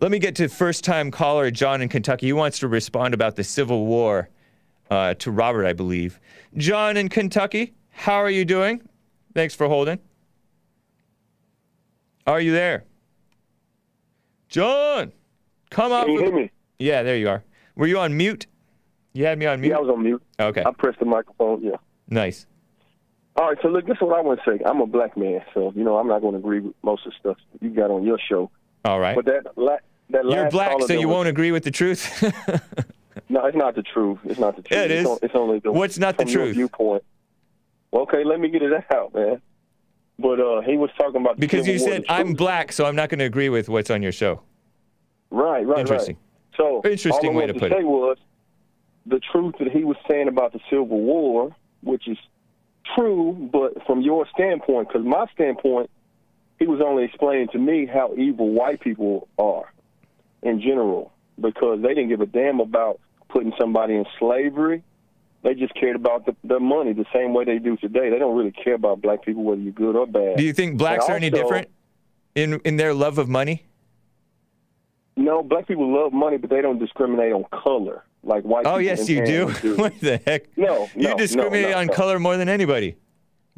let me get to first-time caller John in Kentucky. He wants to respond about the Civil War to Robert, I believe. John in Kentucky, how are you doing? Thanks for holding. Are you there? John, come up. Can you hear me? Yeah, there you are. Were you on mute? You had me on mute? Yeah, I was on mute. Okay. I pressed the microphone, yeah. Nice. All right, so look, this is what I want to say. I'm a black man, so, you know, I'm not going to agree with most of the stuff you got on your show. All right. But that You're last black, so you won't agree with the truth? No, it's not the truth. It's not the truth. Yeah, it is. It's only the What's not the from your truth? viewpoint. Okay, let me get it out, man. But he was talking about the Because you Civil War, said, I'm black, so I'm not going to agree with what's on your show. Right. Interesting. So Interesting all I way to wanted put to it. say was the truth that he was saying about the Civil War, which is true, but from your standpoint, because my standpoint, he was only explaining to me how evil white people are in general, because they didn't give a damn about putting somebody in slavery. They just cared about the money the same way they do today. They don't really care about black people, whether you're good or bad. Do you think blacks are any different in their love of money? No, black people love money, but they don't discriminate on color like white people. Oh, yes, you do. What the heck? No, you discriminate on color more than anybody.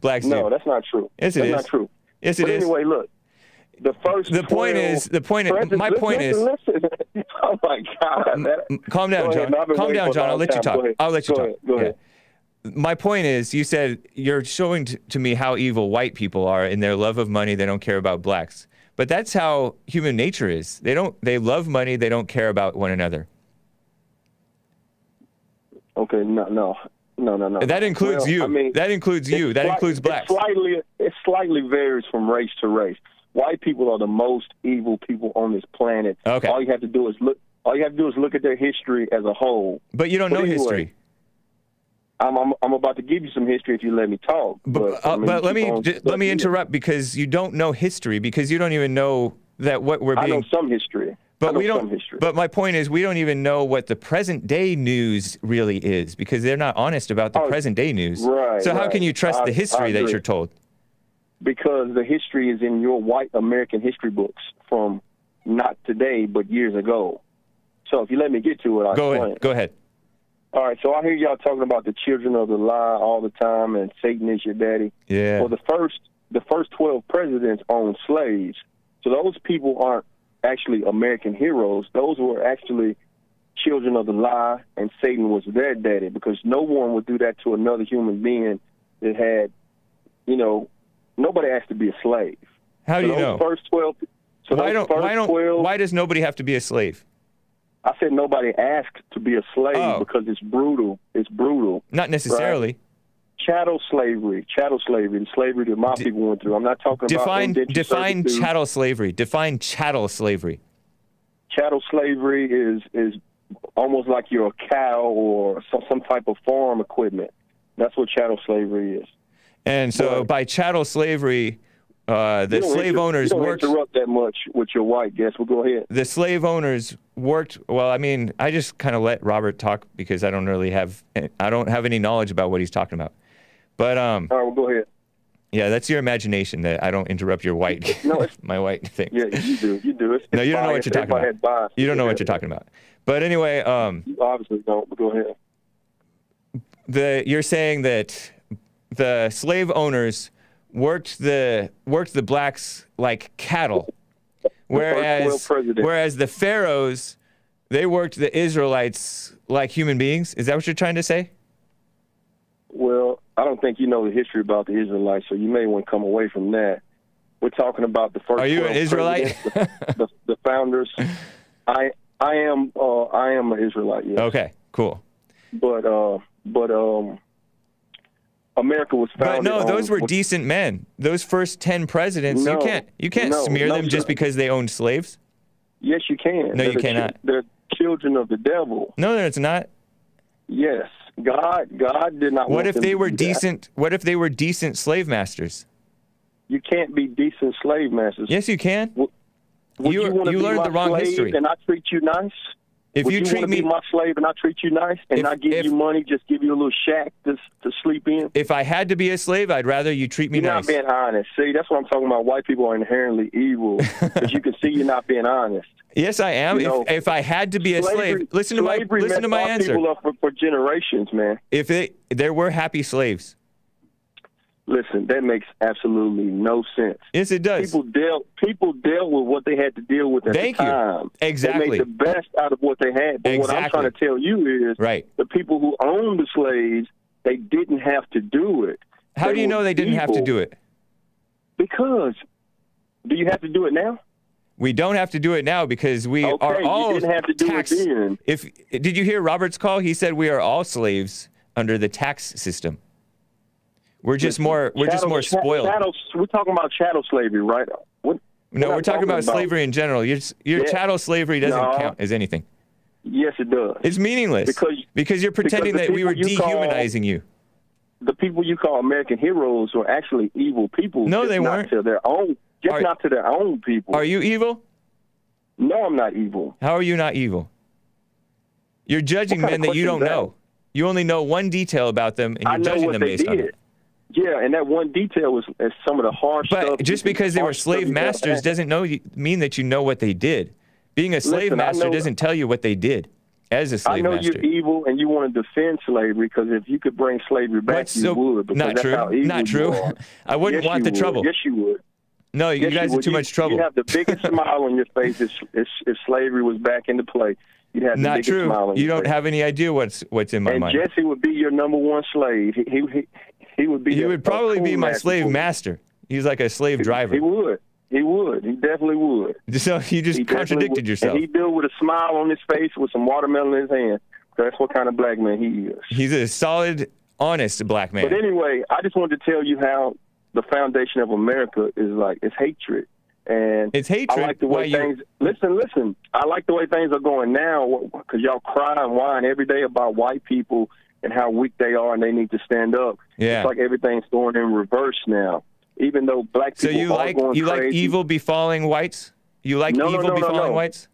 Blacks do. No, that's not true. Yes, it is. That's not true. Yes, it is. Anyway, look. My point is. Oh my God! Calm down, John. Calm down, John. I'll let you talk. I'll let you talk. Go ahead. My point is, you said you're showing to me how evil white people are in their love of money. They don't care about blacks, but that's how human nature is. They love money. They don't care about one another. Okay, no. That includes you. I mean, that includes you. That includes blacks. It slightly varies from race to race. White people are the most evil people on this planet. Okay. All you have to do is look. All you have to do is look at their history as a whole. But you don't know history. I'm about to give you some history if you let me talk. But let me interrupt, because you don't know history, because you don't even know that what we're being. I know some history. But we don't. But my point is, we don't even know what the present day news really is, because they're not honest about the present day news. Right. So how can you trust the history that you're told? Because the history is in your white American history books from not today, but years ago. So if you let me get to it, I'll explain. Go ahead. All right, so I hear y'all talking about the children of the lie all the time, and Satan is your daddy. Yeah. Well, the first 12 presidents owned slaves. So those people aren't actually American heroes. Those were actually children of the lie, and Satan was their daddy, because no one would do that to another human being that had, nobody has to be a slave. How do you know? First 12. So why does nobody have to be a slave? I said nobody asked to be a slave because it's brutal. It's brutal. Not necessarily. Right? Chattel slavery, the slavery that my people went through. I'm not talking about define chattel slavery. Define chattel slavery. Chattel slavery is almost like you're a cow or some type of farm equipment. That's what chattel slavery is. And so by chattel slavery, the slave owners worked. Don't interrupt that much with your white guest. Well, go ahead. The slave owners worked. Well, I mean, I just kind of let Robert talk because I don't have any knowledge about what he's talking about. But all right, well, go ahead. Yeah, that's your imagination that I don't interrupt your white, my white thing. Yeah, you do. You do. No, you don't know what you're talking about. You don't know what you're talking about. But anyway, you obviously don't. But go ahead. You're saying that the slave owners worked the blacks like cattle, whereas the pharaohs, they worked the Israelites like human beings. Is that what you're trying to say? Well, I don't think you know the history about the Israelites, so you may want to come away from that. We're talking about the first. Are you an Israelite? the founders. I am an Israelite. Yes. Okay, cool. But America was founded. But no, those were decent men. Those first 10 presidents, you can't smear them just because they owned slaves. Yes, you can. No, you cannot. They're children of the devil. No, it's not. Yes, God did not. What if they were decent? What if they were decent slave masters? You can't be decent slave masters. Yes, you can. You learned the wrong history. And I treat you nice. Would you want to be my slave and I treat you nice and not give you money, just give you a little shack to sleep in? If I had to be a slave, I'd rather you treat me nice. You're not being honest. See, that's what I'm talking about. White people are inherently evil because you can see you're not being honest. Yes, I am. If I had to be a slave, listen to my answer. People up for generations, man. If there were happy slaves. Listen, that makes absolutely no sense. Yes, it does. People dealt with what they had to deal with at the time. Exactly. They made the best out of what they had. But what I'm trying to tell you is the people who owned the slaves, they didn't have to do it. How do you know they didn't have to do it? Because do you have to do it now? We don't have to do it now because we are all you didn't have to do it then. Did you hear Robert's call? He said we are all slaves under the tax system. We're just more spoiled. We're talking about chattel slavery, right? No, we're talking about slavery in general. Your chattel slavery doesn't count as anything. Yes, it does. It's meaningless because you're pretending that we were dehumanizing you. The people you call American heroes were actually evil people. No, they weren't. To their own, not to their own people. Are you evil? No, I'm not evil. How are you not evil? You're judging men that you don't know. You only know one detail about them, and you're judging them based on it. Yeah, and that one detail is some of the harsh stuff. But just because they were slave masters doesn't mean that you know what they did. Being a slave master doesn't tell you what they did as a slave master. I know you're evil and you want to defend slavery because if you could bring slavery back, you would. Not true. Not true. I wouldn't want the trouble. Yes, you would. No, you guys are too much trouble. You'd have the biggest smile on your face if slavery was back into play. You'd have the biggest smile on your face. You don't have any idea what's in my mind. And Jesse would be your #1 slave. He would be. He would probably be my slave master. He's like a slave driver. He would. He would. He definitely would. So you just contradicted yourself. And he'd do it with a smile on his face with some watermelon in his hand. That's what kind of black man he is. He's a solid, honest black man. But anyway, I just wanted to tell you how the foundation of America is hatred. And it's hatred. I like the way things. Listen. I like the way things are going now because y'all cry and whine every day about white people and how weak they are and they need to stand up. Yeah. It's like everything's going in reverse now. Even though black people are going crazy. like evil befalling whites? You like evil befalling whites?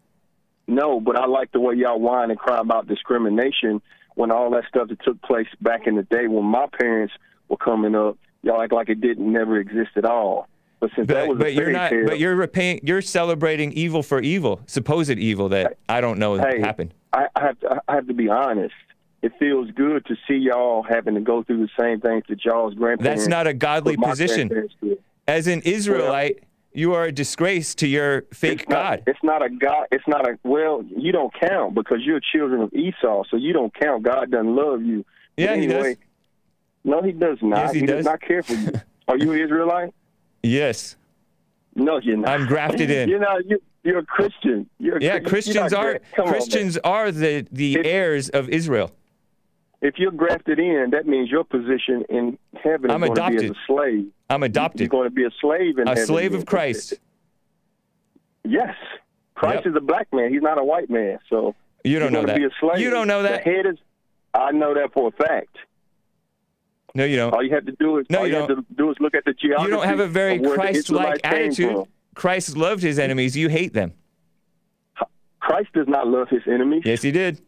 No, but I like the way y'all whine and cry about discrimination when all that stuff that took place back in the day when my parents were coming up. Y'all act like it never exist at all. But since that was a fairy tale, but you're celebrating evil for evil, supposed evil that I don't know happened. I have to be honest. It feels good to see y'all having to go through the same things that y'all's grandparents. That's not a godly position. As an Israelite, you are a disgrace to your fake God. It's not a God. It's not a, you don't count because you're children of Esau, so you don't count. God doesn't love you. Yeah, he does. No, he does not. Yes, he does not care for you. Are you an Israelite? Yes. No, you're not. I'm grafted in. You're a Christian. Christians are the heirs of Israel. If you're grafted in, that means your position in heaven is going to be as a slave. I'm adopted. You're going to be a slave in heaven. A slave of Christ. Yes. Christ is a black man. He's not a white man. So you don't know that. Be a slave. You don't know that. I know that for a fact. No, you don't. All you have to do is look at the geography. You don't have a very Christ-like attitude. Christ loved his enemies. You hate them. Christ does not love his enemies. Yes, he did.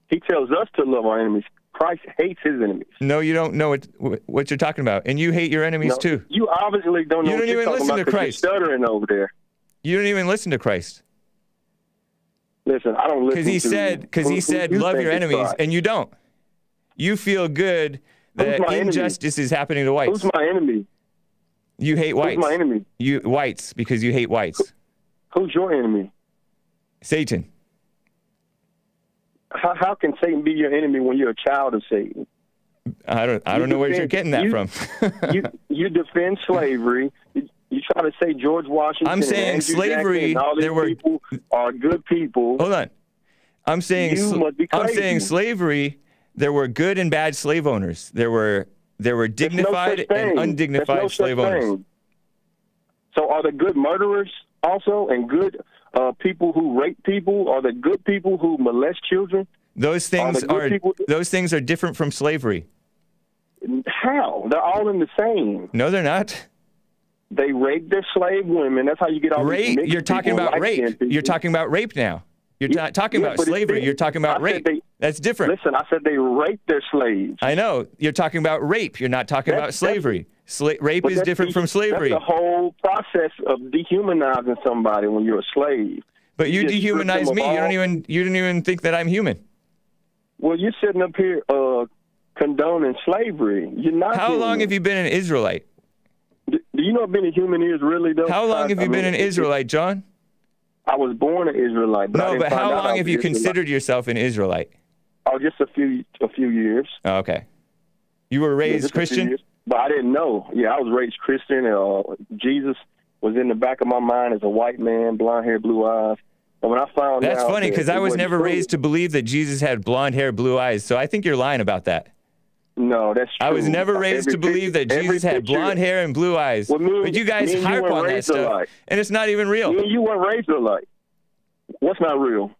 He tells us to love our enemies. Christ hates his enemies. No, you don't know what you're talking about. And you hate your enemies too. You obviously don't know what you're talking about because you're stuttering over there. You don't even listen to Christ. Listen, I don't listen to Because he said, love your enemies, and you don't. You feel good that injustice is happening to whites. Who's my enemy? You hate whites. Who's my enemy? Whites, because you hate whites. Who's your enemy? Satan. How can Satan be your enemy when you're a child of Satan? I don't know where you're getting that from. you defend slavery. You try to say George Washington. I'm saying slavery. And all these people are good people. Hold on. I'm saying slavery. There were good and bad slave owners. There were dignified and undignified slave owners. So are the good murderers also and good people who rape people? Are the good people who molest children? Those things are different from slavery. How? They're all in the same. No, they're not. They rape their slave women. That's how you get all rape. You're talking about rape. You're talking about rape now. You're talking about slavery. You're talking about rape. That's different. Listen, I said they raped their slaves. I know. You're talking about rape. You're not talking about slavery. Rape is different from slavery. That's the whole process of dehumanizing somebody when you're a slave. But you dehumanize me. You don't even think that I'm human. Well, you're sitting up here condoning slavery. You're not. How long have you been an Israelite? Do you know what being a human is really, though? How long have you been an Israelite, John? I was born an Israelite. But how long have you considered yourself an Israelite? Oh, just a few years. Oh, okay. You were raised Christian? But I didn't know. Yeah, I was raised Christian. Jesus was in the back of my mind as a white man, blonde hair, blue eyes. And when I found That's funny, because I was never raised to believe that Jesus had blonde hair, blue eyes. So I think you're lying about that. No, that's true. I was never raised to believe that Jesus had blonde hair and blue eyes. Well, but you guys harp on that stuff, and it's not even real. You weren't raised alike. What's not real?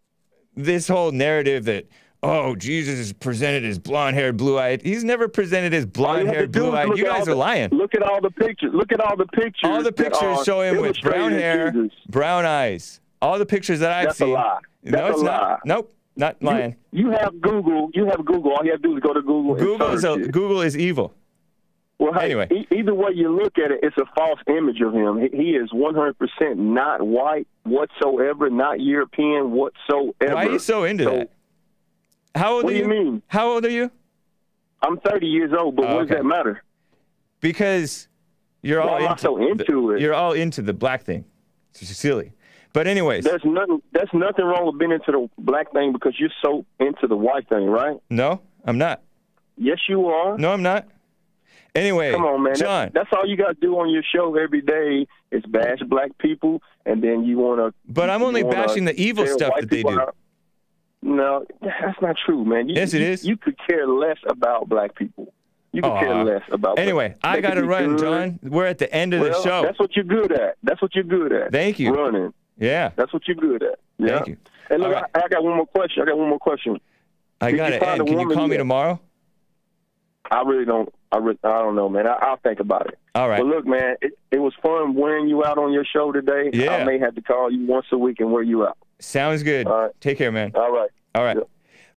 This whole narrative that, oh, Jesus is presented as blonde-haired, blue-eyed. He's never presented as blonde-haired, blue-eyed. You guys are lying. Look at all the pictures. Look at all the pictures. All the pictures show him with brown hair, brown eyes. All the pictures that I've seen. That's a lie. No, it's not. Nope. Not lying. You have Google. All you have to do is go to Google. Google is evil. Well, hey, anyway, either way you look at it, it's a false image of him. He is 100% not white whatsoever, not European whatsoever. Why are you so into that? How old are you? What do you mean? How old are you? I'm 30 years old, but what does that matter? Because you're all into it. You're all into the black thing. It's silly. But anyways, there's nothing wrong with being into the black thing because you're so into the white thing, right? No, I'm not. Yes, you are. No, I'm not. Anyway, come on, man. John. That's all you got to do on your show every day is bash black people, and then you want to. But I'm only bashing the evil stuff that they do. No, that's not true, man. Yes, it is. You could care less about black people. You could care less about. Anyway, I got to run, John. We're at the end of the show. That's what you're good at. Thank you. Running. Yeah. That's what you're good at. Yeah. Thank you. And look, I got one more question. I got to end. Can you call me tomorrow? I really don't. I don't know, man. I'll think about it. All right. But look, man, it was fun wearing you out on your show today. Yeah. I may have to call you once a week and wear you out. Sounds good. All right. Take care, man. All right. All right. Yeah.